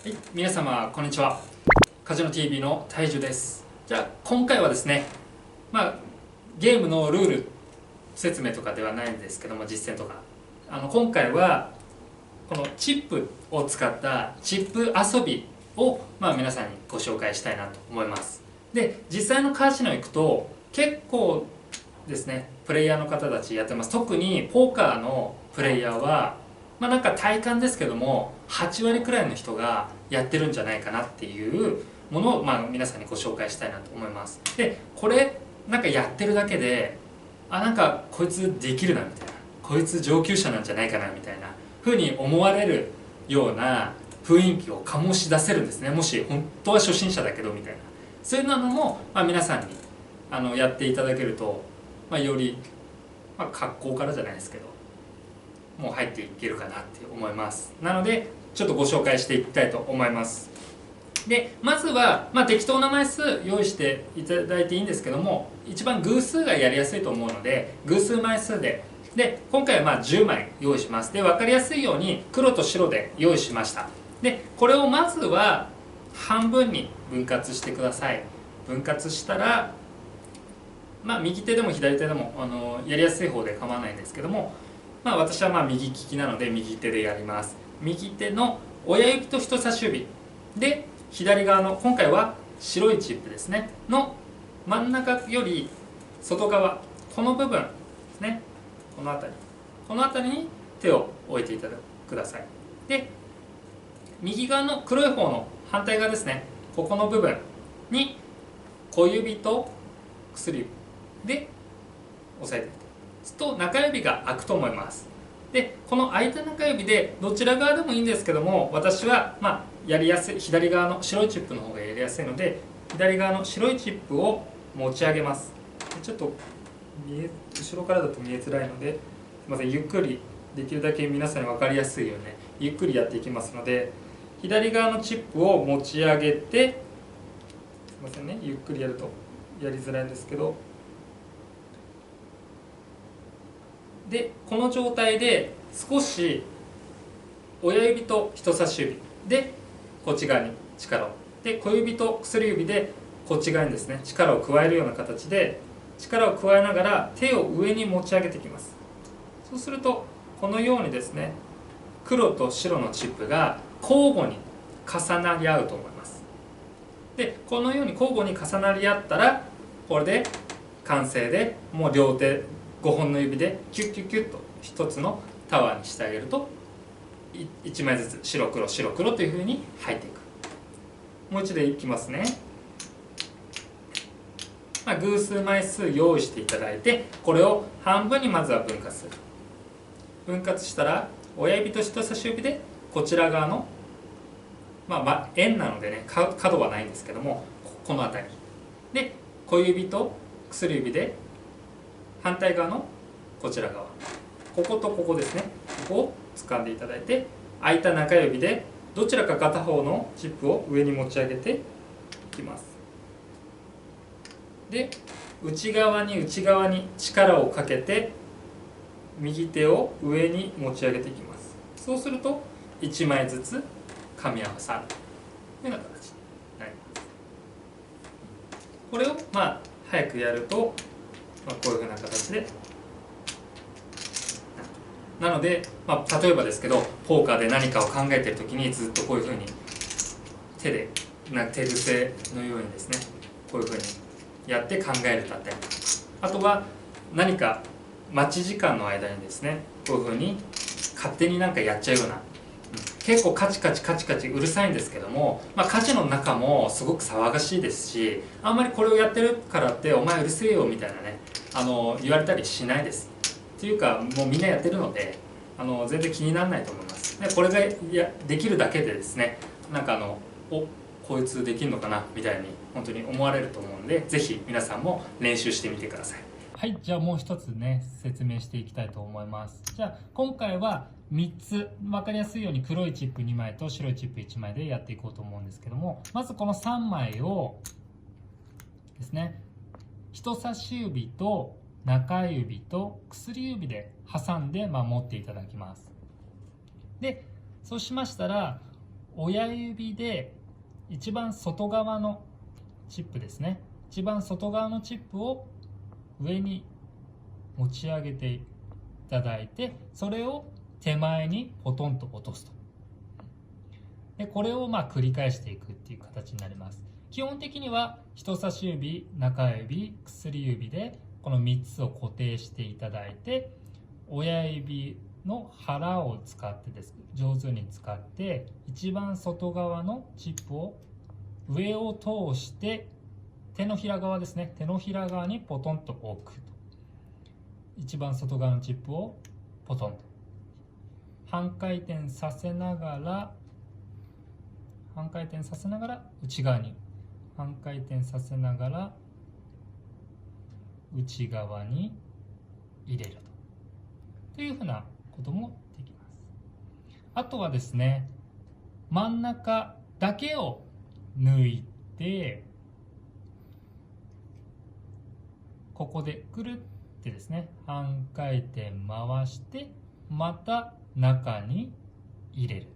はい、皆様こんにちは。カジノ TV の大樹です。じゃあ今回はですね、ゲームのルール説明とかではないんですけども、実践とか今回はこのチップを使ったチップ遊びを皆さんにご紹介したいなと思います。で、実際のカジノ行くと結構ですね、プレイヤーの方たちやってます。特にポーカーのプレイヤーはなんか体感ですけども8割くらいの人がやってるんじゃないかなっていうものを皆さんにご紹介したいなと思います。で、これなんかやってるだけでなんかこいつできるなみたいな、こいつ上級者なんじゃないかなみたいな風に思われるような雰囲気を醸し出せるんですね。もし本当は初心者だけどみたいな、そういうのも皆さんにやっていただけると、より、格好からじゃないですけどもう入っていけるかなって思います。なのでちょっとご紹介していきたいと思います。で、まずは、適当な枚数用意していただいていいんですけども、一番偶数がやりやすいと思うので偶数枚数で今回は10枚用意します。で、分かりやすいように黒と白で用意しました。で、これをまずは半分に分割してください。分割したら右手でも左手でもやりやすい方で構わないんですけども、私は右利きなので右手でやります。右手の親指と人差し指で左側の、今回は白いチップですねの真ん中より外側、この部分ですね、この辺りに手を置いてください。で、右側の黒い方の反対側ですね、ここの部分に小指と薬指で押さえていくと中指が開くと思います。で、この開いた中指でどちら側でもいいんですけども、私はやりやすい左側の白いチップの方がやりやすいので、左側の白いチップを持ち上げます。ちょっと後ろからだと見えづらいので、すみません、ゆっくり、できるだけ皆さんに分かりやすいようにね、ゆっくりやっていきますので、左側のチップを持ち上げて、すみませんね、ゆっくりやるとやりづらいんですけど、で、この状態で少し親指と人差し指でこっち側に力を、で小指と薬指でこっち側にですね力を加えるような形で力を加えながら手を上に持ち上げていきます。そうするとこのようにですね、黒と白のチップが交互に重なり合うと思います。で、このように交互に重なり合ったらこれで完成で、もう両手5本の指でキュッキュッキュッと一つのタワーにしてあげると1枚ずつ白黒白黒というふうに入っていく。もう一度いきますね。偶数枚数用意していただいて、これを半分にまずは分割する。分割したら親指と人差し指でこちら側の円なのでね、角はないんですけども、この辺りで小指と薬指で反対側のこちら側、こことここですね、ここを掴んでいただいて、空いた中指でどちらか片方のチップを上に持ち上げていきます。で、内側に力をかけて右手を上に持ち上げていきます。そうすると1枚ずつ噛み合わさるというような形になります。これを早くやるとこういうふうな形で、なので、例えばですけどポーカーで何かを考えている時にずっとこういうふうに手癖のようにですね、こういうふうにやって考えるだったり、あとは何か待ち時間の間にですね、こういうふうに勝手になんかやっちゃうような、結構カチカチうるさいんですけども、カジノの中もすごく騒がしいですし、あんまりこれをやってるからってお前うるせえよみたいなね、言われたりしないです。というかもうみんなやってるので全然気にならないと思います。で、これができるだけでですね、なんかこいつできるのかなみたいに本当に思われると思うので、ぜひ皆さんも練習してみてください。はい、じゃあもう一つね説明していきたいと思います。じゃあ今回は3つ分かりやすいように黒いチップ2枚と白いチップ1枚でやっていこうと思うんですけども、まずこの3枚をですね、人差し指と中指と薬指で挟んで持っていただきます。で、そうしましたら親指で一番外側のチップですね、一番外側のチップを上に持ち上げていただいて、それを手前にポトンと落とすと。でこれを繰り返していくっていう形になります。基本的には人差し指、中指、薬指でこの3つを固定していただいて、親指の腹を使って上手に使って一番外側のチップを上を通して手のひら側ですね、手のひら側にポトンと置くと。一番外側のチップをポトンと半回転させながら内側に、半回転させながら内側に入れるというふうなこともできます。あとはですね、真ん中だけを抜いて、ここでくるってですね、半回転回してまた中に入れる。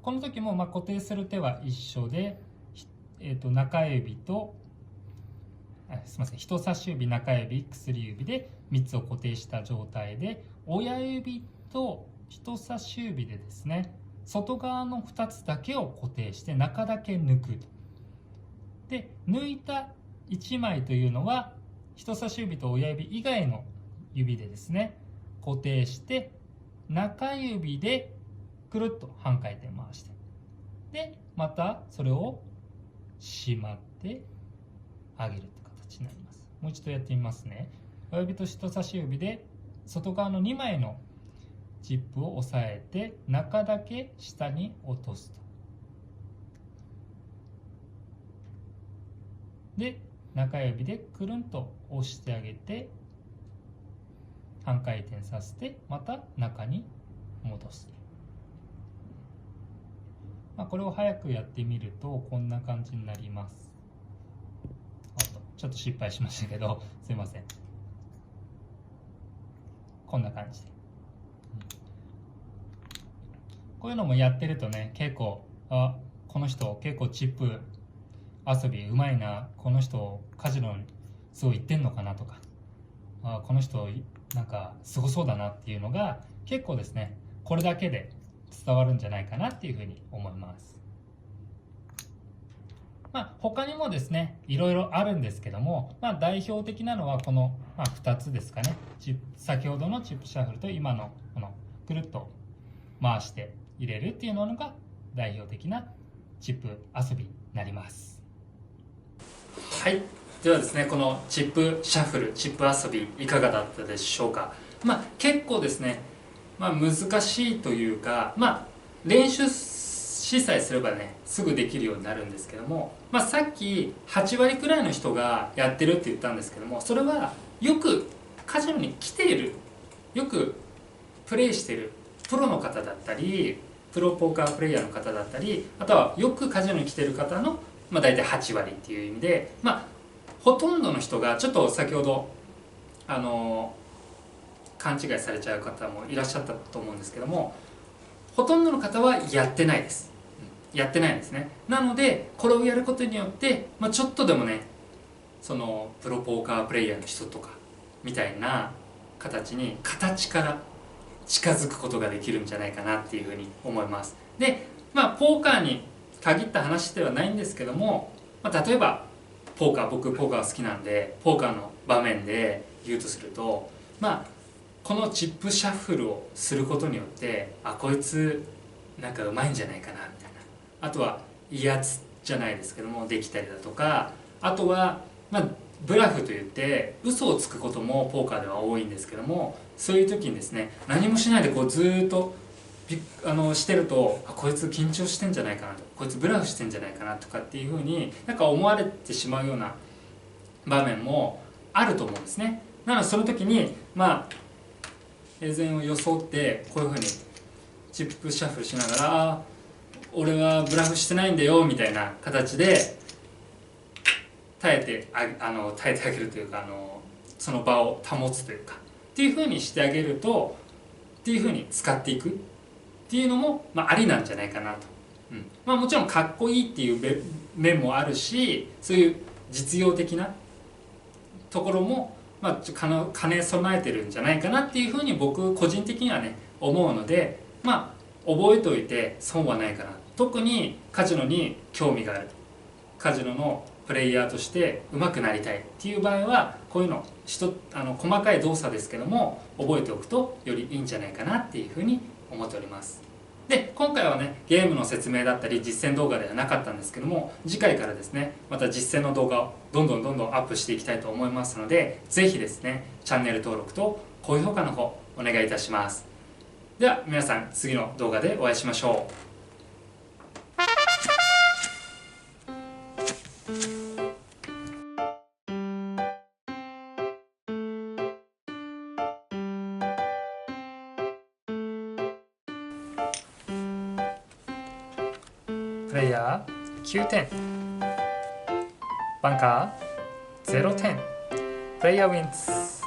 この時も固定する手は一緒で、中指と人差し指、中指、薬指で3つを固定した状態で、親指と人差し指でですね、外側の2つだけを固定して中だけ抜くと。で抜いた1枚というのは人差し指と親指以外の指でですね固定して、中指でくるっと半回転回して、でまたそれをしまってあげるという形になります。もう一度やってみますね。親指と人差し指で外側の2枚のチップを押さえて中だけ下に落とすと。で中指でくるんと押してあげて半回転させてまた中に戻す。これを早くやってみるとこんな感じになります。ちょっと失敗しましたけどすいません。こんな感じで、こういうのもやってるとね、結構この人結構チップ遊びうまいな、この人カジノにすごい行ってんのかなとか、この人なんかすごそうだなっていうのが結構ですね、これだけで伝わるんじゃないかなっていうふうに思います。他にもですねいろいろあるんですけども、代表的なのはこの、2つですかね。先ほどのチップシャッフルと今のこのくるっと回して入れるっていうのが代表的なチップ遊びになります。はい、ではですね、このチップシャッフル、チップ遊びいかがだったでしょうか。結構ですね、難しいというか、練習しさえすればねすぐできるようになるんですけども、さっき8割くらいの人がやってるって言ったんですけども、それはよくカジノに来ている、よくプレイしているプロの方だったり、プロポーカープレイヤーの方だったり、あとはよくカジノに来ている方の大体8割っていう意味で、ほとんどの人がちょっと先ほど勘違いされちゃう方もいらっしゃったと思うんですけども、ほとんどの方はやってないです。やってないんですね。なのでこれをやることによって、ちょっとでもねそのプロポーカープレイヤーの人とかみたいな形から近づくことができるんじゃないかなっていうふうに思います。でポーカーに限った話ではないんですけども、例えば僕ポーカー好きなんでポーカーの場面で言うとすると、このチップシャッフルをすることによって、こいつなんかうまいんじゃないかなみたいな、あとはいいやつじゃないですけどもできたりだとか、あとはブラフといって嘘をつくこともポーカーでは多いんですけども、そういう時にですね何もしないでずっとしてると、こいつ緊張してんじゃないかなと、こいつブラフしてんじゃないかなとかっていうふうに思われてしまうような場面もあると思うんですね。なのでその時に平然を装ってこういうふうにチップシャッフルしながら、俺はブラフしてないんだよみたいな形で耐えてあげるというか、その場を保つというかっていうふうにしてあげると、っていうふうに使っていくっっていうのも、ありなんじゃないかなと、もちろんかっこいいっていう面もあるし、そういう実用的なところも、兼ね備えてるんじゃないかなっていうふうに僕個人的にはね思うので、覚えておいて損はないかな。特にカジノに興味がある、カジノのプレイヤーとして上手くなりたいっていう場合は、こういうの細かい動作ですけども覚えておくとよりいいんじゃないかなっていうふうに思っております。で今回はねゲームの説明だったり実践動画ではなかったんですけども、次回からですねまた実践の動画をどんどんアップしていきたいと思いますので、ぜひですねチャンネル登録と高評価の方お願いいたします。では皆さん次の動画でお会いしましょう。プレイヤー9点、バンカー0点、プレイヤーウィンズ。